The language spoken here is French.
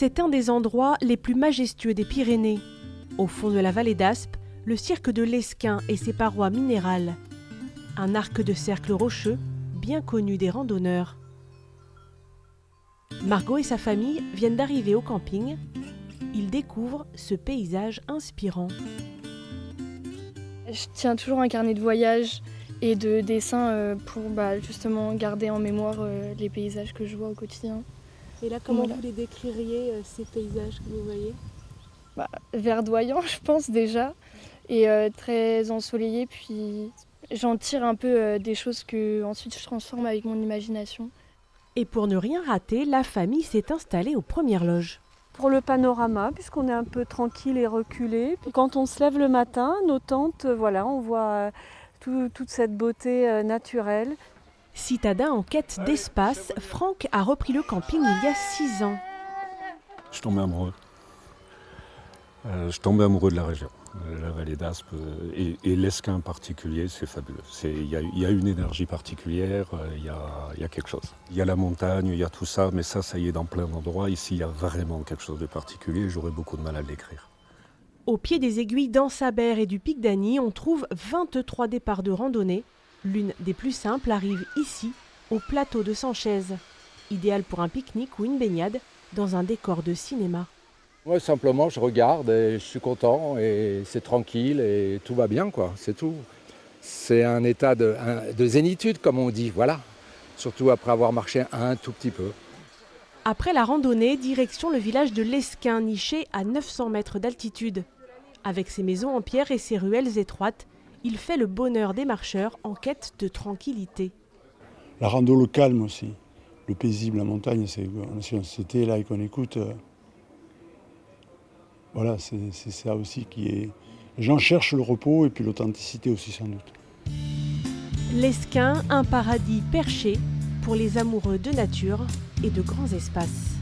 C'est un des endroits les plus majestueux des Pyrénées. Au fond de la vallée d'Aspe, le cirque de l'Esquin et ses parois minérales. Un arc de cercle rocheux, bien connu des randonneurs. Margot et sa famille viennent d'arriver au camping. Ils découvrent ce paysage inspirant. Je tiens toujours un carnet de voyage et de dessins pour justement garder en mémoire les paysages que je vois au quotidien. Et là, comment vous les décririez, ces paysages que vous voyez ? Verdoyant, je pense déjà, et très ensoleillé. Puis j'en tire un peu des choses que ensuite je transforme avec mon imagination. Et pour ne rien rater, la famille s'est installée aux premières loges. Pour le panorama, puisqu'on est un peu tranquille et reculé. Puis quand on se lève le matin, nos tentes, on voit toute cette beauté naturelle. Citadin en quête d'espace, Franck a repris le camping il y a 6 ans. Je tombais amoureux. Je tombais amoureux de la région. La vallée d'Aspe et l'Esquin en particulier, c'est fabuleux. Il y a une énergie particulière, il y a quelque chose. Il y a la montagne, il y a tout ça, mais ça y est dans plein d'endroits. Ici, il y a vraiment quelque chose de particulier. J'aurais beaucoup de mal à le décrire. Au pied des aiguilles d'Ansaber et du Pic d'Agny, on trouve 23 départs de randonnée. L'une des plus simples arrive ici, au plateau de Sanchez. Idéal pour un pique-nique ou une baignade dans un décor de cinéma. Moi, simplement, je regarde et je suis content et c'est tranquille et tout va bien, quoi. C'est tout. C'est un état de zénitude, comme on dit, voilà. Surtout après avoir marché un tout petit peu. Après la randonnée, direction le village de l'Esquin, niché à 900 mètres d'altitude. Avec ses maisons en pierre et ses ruelles étroites, il fait le bonheur des marcheurs en quête de tranquillité. La rando, le calme aussi. Le paisible, la montagne, si on s'était là et qu'on écoute... Voilà, c'est ça aussi qui est... Les gens cherchent le repos et puis l'authenticité aussi sans doute. L'Esquin, un paradis perché pour les amoureux de nature et de grands espaces.